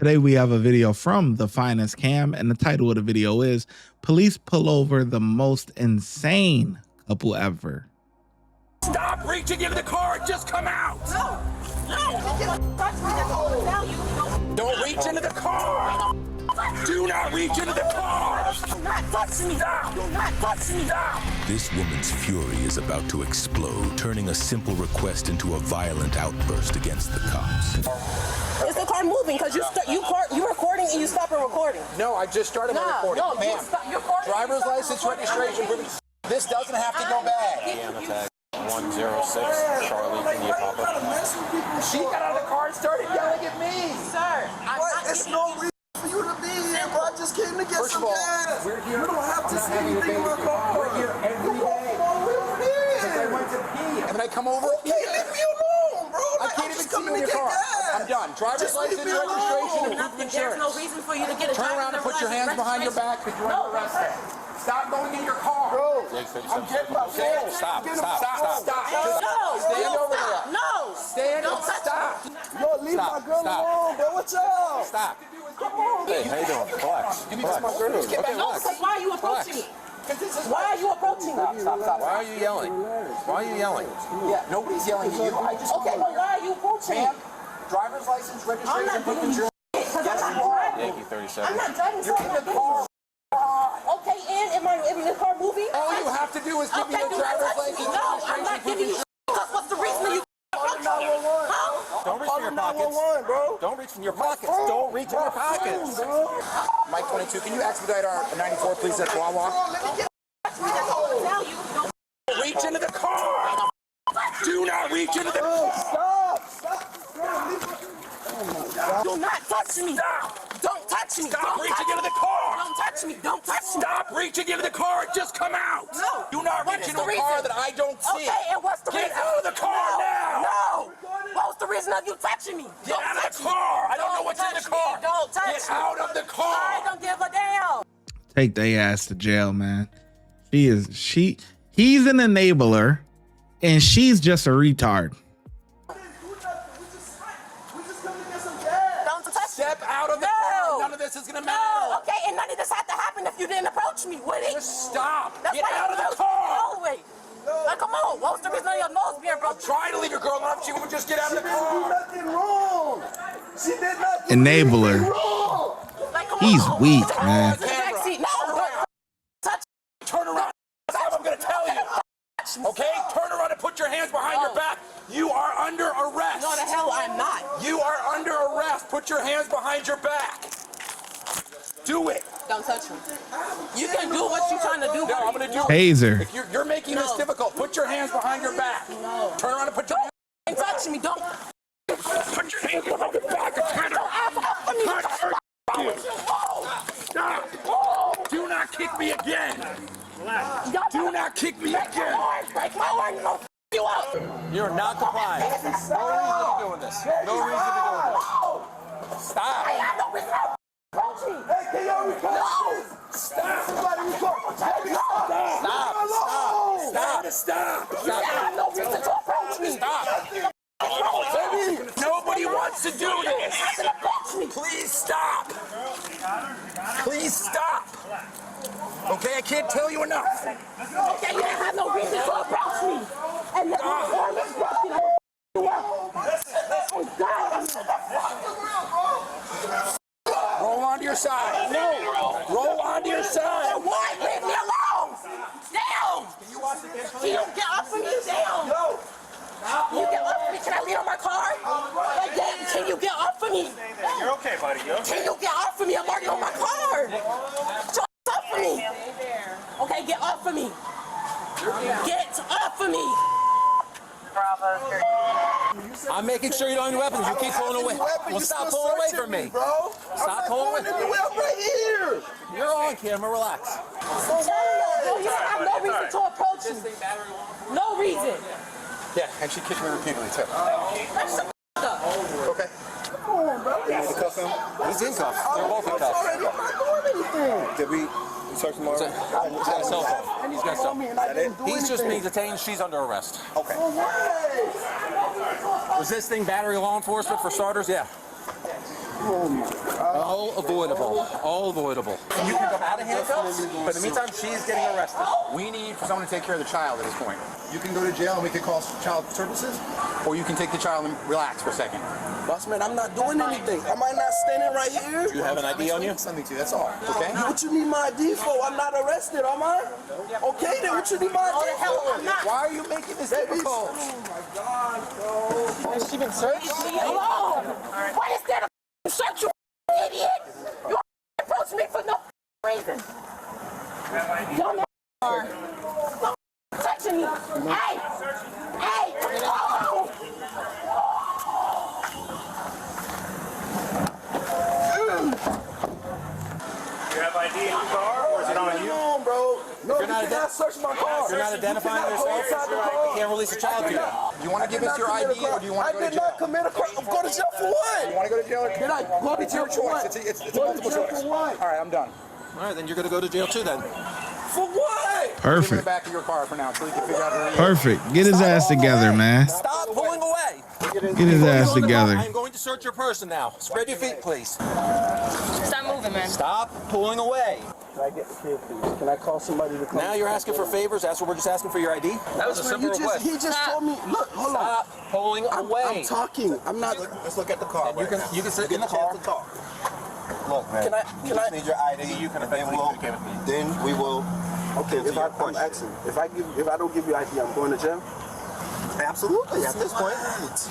Today we have a video from the finest cam, and the title of the video is Police Pull Over the Most Insane Couple Ever. Stop reaching into the car and just come out! No! Don't reach into the car! Do not reach into the car! Do not touch me! Stop! Do not touch me! Stop! This woman's fury is about to explode, turning a simple request into a violent outburst against the cops. Is the car moving? Because you recording and you stop recording. No, I just started my recording. No, ma'am. Driver's license, registration, this doesn't have to go back. Deanna tag 106, Charlie, can you pop up? She got out of the car and started yelling at me. Sir, It's no reason for you to be here, bro. I just came to get First some of all, gas. we're here. You don't have to see anything in my car. We're here every day. Because I went to pee. And then I come over. Okay, leave me alone, bro. I can't even see you in your car. I'm done. Driver's license, registration, and proof of there's insurance. no reason for you to get a Turn around and put your hands behind your back because you're under arrest. Stop going in your car. Bro, I'm getting my phone. Stop. Stand No, over there. no. Stand Don't up. touch Stop. yo, leave my girl alone, bro. What's up? Stop. Come on. Hey, how you doing? Relax. Give me this my girl. Okay, No, relax. because why are you approaching me? Why are you approaching me? Stop. Why are you yelling? Why are you yelling? Yeah, nobody's yelling at you. I just Okay, but why are you approaching me? Ma'am, driver's license, I'm registration, not proof of doing insurance. because I'm not driving. Yankee 37. I'm not driving. You're in the car. Okay, and am the car moving? All you have to do is give me Okay, your do not driver's touch me. license, No, I'm not giving you because what's the reason that you approaching me? Huh? Don't reach in your pockets. 911, bro. Don't reach in your pockets. Don't reach in your pockets. Mike 22, can you expedite our 94, please, at Wawa? Reach into the car! Do not reach into the car! Do not touch me. Stop! Don't touch me. Stop Don't reaching touch into me. the car! Don't touch me. Don't touch me. Stop reaching into the car and just come out! No. Do not What reach is into the a car reason? that I don't see! Okay, and what's the Get reason? out of the car now! No. What was the reason of you touching me? Get out of the car! I don't know what's in the car! Don't touch me. Get out of the I car! don't give a damn. Take their ass to jail, man. He's an enabler, and she's just a retard. Don't touch me. Step out of the car! None of this is gonna matter! No. Okay, and none of this had to happen if you didn't approach me, would it? Just stop! That's Get why out you of the approached me car! always. Like, come on. What was the reason of your nose being broken? Try to leave your girl alone if she would just get out of the She didn't do car! nothing wrong. She did not do Enabler. anything wrong. Like, come He's on. weak, man. To the backseat. No, don't touch me. Turn around! That's what I'm gonna tell you! Okay? Turn around and put your hands behind your back! You are under arrest! No, the hell I'm not. You are under arrest! Put your hands behind your back! Do it! Don't touch me. You can do what you're trying to do. No, I'm gonna do it. Taser. If you're making this No. difficult, put your hands behind your back. No. Turn around and put your hands. Don't touch me. Don't. Put your hands behind your back and try to Stop! Do not kick me again! Do not kick me again! Break my arm. I'm gonna f you up. You're not complying. No reason to be doing this. No reason to be doing this. Stop. I have no reason to approach me. Hey, can y'all record No. this? Stop. Somebody record. Hey, Stop! Stop! You have no reason to approach me. Stop! Baby, nobody wants to do this! Please stop! Please stop! Okay, I can't tell you enough. Okay, you have no reason to approach me. And yet my arm is broken. I'm you up. Oh, God. Roll onto your side. No! Roll onto your side! What? Leave me alone. Down. Can you get off of me? Down. You get off of me. Can I leave on my car? Again, can you get off of me? You're okay, buddy. You Can you get off of me? I'm already on my car. Get off of me. Okay, get off of me. Get off of me. I'm making sure you don't have any weapons. You keep pulling away. Well, stop pulling away from me. bro. Stop pulling away. I'm right here. You're on camera. Relax. You have no reason to approach me. No reason. Yeah, and she kicked me repeatedly too. Let's shut the f up. Okay. Come on, bro. He's in cuffs. They're both in I'm cuffs. already, I'm not doing anything. Did we search him already? He's got a cell phone. He's got a cell phone. And I didn't do He's just being anything. detained. She's under arrest. Okay. Was this thing battery law enforcement for starters? Yeah. Oh my God. All avoidable. All avoidable. You can go out of handcuffs, but in the meantime, she's getting arrested. We need for someone to take care of the child at this point. You can go to jail and we can call child services. Or you can take the child and relax for a second. Boss man, I'm not doing anything. Am I not standing right here? Do you have an ID on you? Something to you, that's all. Okay? What you need my ID for? I'm not arrested, am I? Okay, then what you need my ID for? Why are you making this difficult? Oh my God, bro. Has she been searched? Hello? What is that? A search, you idiot? You approached me for no reason. Dumb ass. Don't touching me. Hey! Hey! Oh! You have ID in your car, or is it on you? Come on, bro. No, you not cannot search my car. If you're not identifying yourself, you can't release a child to you. You want to give us your ID or do you want to go to I did jail? not commit a crime. Go to jail for what? You want to go to jail? Did I go to jail for what? It's a Go to multiple jail choice. for what? All right, I'm done. All right, then you're going to go to jail too then. For what? Give him the Perfect. back of your car for now until you can figure out who he is. Perfect. Get his ass together, man. Stop pulling away. Get his ass together. I'm going to search your person now. Spread your feet, please. Stop moving, man. Stop pulling away. Can I get the kid, please? Can I call somebody to come? Now you're asking for favors. That's what we're just asking for your ID. That was a simple request. He just told me, look, hold on. Stop pulling away. I'm talking. I'm not. Let's look at the car. You can sit in the car. Look, man. Can I- We just need your ID. You can effectively communicate with me. Then we will. Okay, if I'm asking, if I don't give you ID, I'm going to jail. Absolutely, at this point.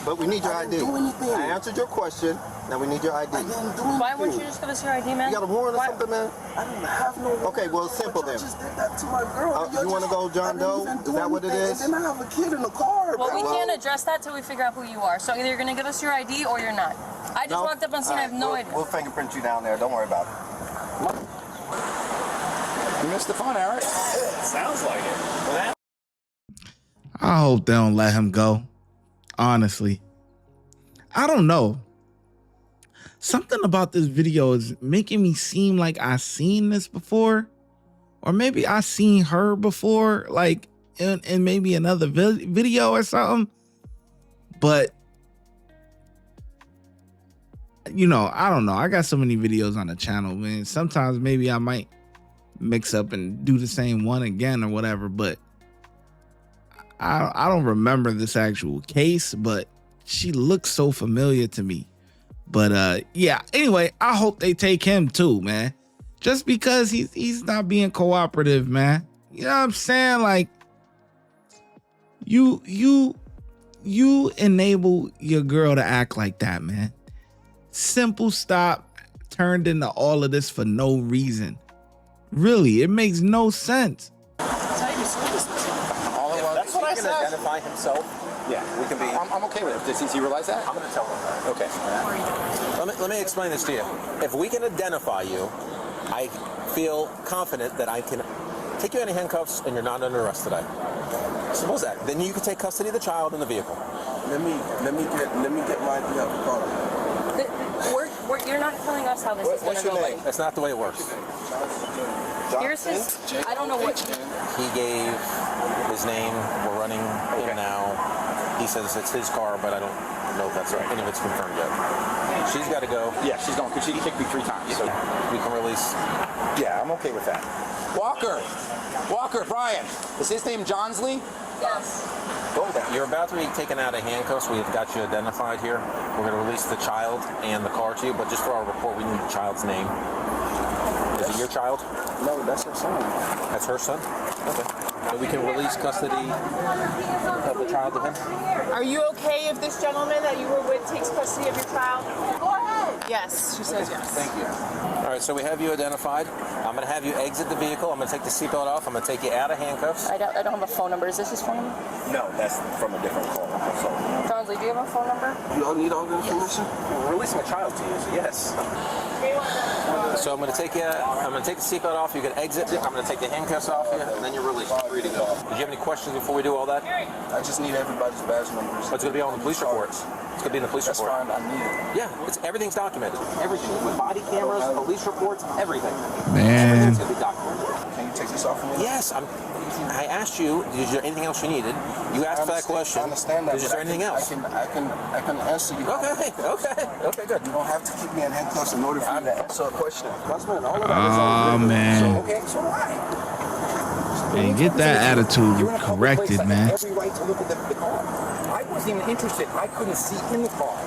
But we need your I ID. didn't do anything. I answered your question. Now we need your ID. I didn't do anything. Why wouldn't you just give us your ID, man? You got a warrant or something, man? I don't have no. Okay, well, it's simple Y'all then. just did that to my girl. You wanna go John Doe? Is that what it is? And then I have a kid in the car. Well, we bro. can't address that till we figure out who you are. So either you're gonna give us your ID or you're not. I just No? walked up on scene. I have no idea. We'll fingerprint you down there. Don't worry about it. You missed the fun, Eric. Sounds like it. Well, that I hope they don't let him go. Honestly. I don't know. Something about this video is making me seem like I've seen this before. Or maybe I seen her before, like in maybe another video or something. But, you know, I don't know. I got so many videos on the channel, man. Sometimes maybe I might mix up and do the same one again or whatever. But I don't remember this actual case, but she looks so familiar to me. But yeah, anyway, I hope they take him too, man. Just because he's not being cooperative, man. You know what I'm saying? Like you enable your girl to act like that, man. Simple stop turned into all of this for no reason. Really, it makes no sense. All it was. That's what I said. Identify himself. Yeah, we can be. I'm okay with it. Does he realize that? I'm going to tell him that. Okay. Let me explain this to you. If we can identify you, I feel confident that I can take you out of handcuffs and you're not under arrest today. Suppose that. Then you can take custody of the child in the vehicle. Let me get my ID out the car. You're not telling us how this is What's gonna your go. name? That's not the way it works. Here's his. I don't know what. He gave his name. We're running him now. He says it's his car, but I don't know if that's right. Any of it's confirmed yet. She's got to go. Yeah, she's going because she kicked me 3 times. So We can release. yeah, I'm okay with that. Walker, Brian. Is his name Johnsley? Yes. You're about to be taken out of handcuffs. We've got you identified here. We're going to release the child and the car to you, but just for our report, we need the child's name. Is it your child? No, that's her son. That's her son? Okay. So we can release custody of the child to him? Are you okay if this gentleman that you were with takes custody of your child? Go ahead. Yes, she says yes. Thank you. All right, so we have you identified. I'm going to have you exit the vehicle. I'm going to take the seatbelt off. I'm going to take you out of handcuffs. I don't have a phone number. Is this his phone number? No, that's from a different call. So. Johnsley, do you have a phone number? You all need all the information? We're releasing a child to you, so yes. So I'm going to take you. I'm going to take the seatbelt off. You can exit. I'm going to take the handcuffs off you, and then you're released. You're free to go. Did you have any questions before we do all that? I just need everybody's badge numbers. What's going to be on the police report? It's gonna be in the police report. That's fine. I need it. Yeah, everything's documented. Everything with body cameras, police reports, everything. Man. Everything's gonna be documented. Can you take this off for me? Yes, I asked you. Is there anything else you needed? You asked for that question. I understand that. Is there anything else? I can answer you. Okay, good. You don't have to keep me in handcuffs in order for me to answer a question. All of that Oh, man. Okay, so why? Man, get that attitude You're in a public place. corrected, I man. have every right to look at the car. I wasn't even interested. I couldn't see in the car.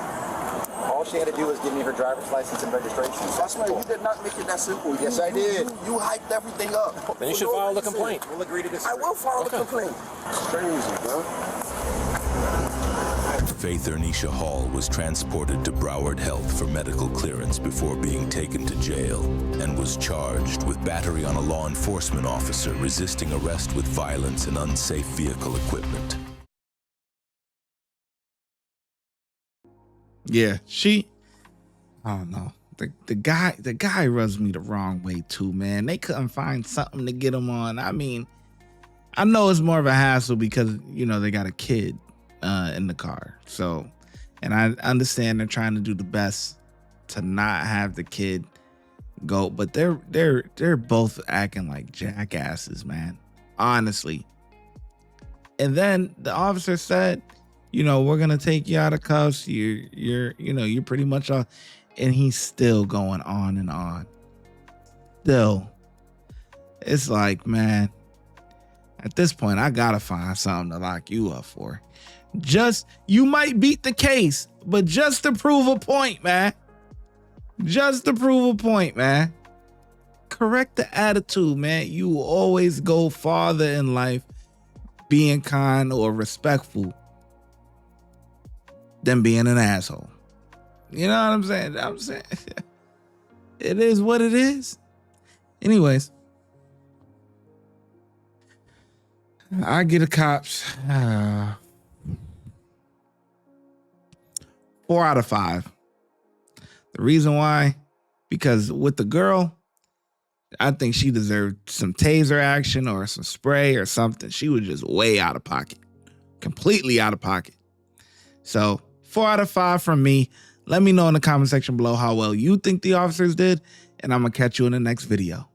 All she had to do was give me her driver's license and registration. That's why you did not make it that simple. Yes, I did. You hyped everything up. Then you should file the complaint. We'll agree to disagree. I will file the complaint. It's crazy, bro. Faith Ernisha Hall was transported to Broward Health for medical clearance before being taken to jail and was charged with battery on a law enforcement officer resisting arrest with violence and unsafe vehicle equipment. Yeah, I don't know. The guy rubs me the wrong way too, man. They couldn't find something to get him on. I mean, I know it's more of a hassle because, you know, they got a kid in the car. So, and I understand they're trying to do the best to not have the kid go, but they're both acting like jackasses, man. Honestly. And then the officer said, you know, we're gonna take you out of cuffs. You're pretty much off. And he's still going on and on. Still. It's like, man, at this point, I gotta find something to lock you up for. You might beat the case, but just to prove a point, man. Just to prove a point, man. Correct the attitude, man. You will always go farther in life being kind or respectful than being an asshole. You know what I'm saying? It is what it is. Anyways, I get the cops 4 out of 5. The reason why, because with the girl, I think she deserved some taser action or some spray or something. She was just way out of pocket, completely out of pocket. So 4 out of 5 from me. Let me know in the comment section below how well you think the officers did, and I'm gonna catch you in the next video.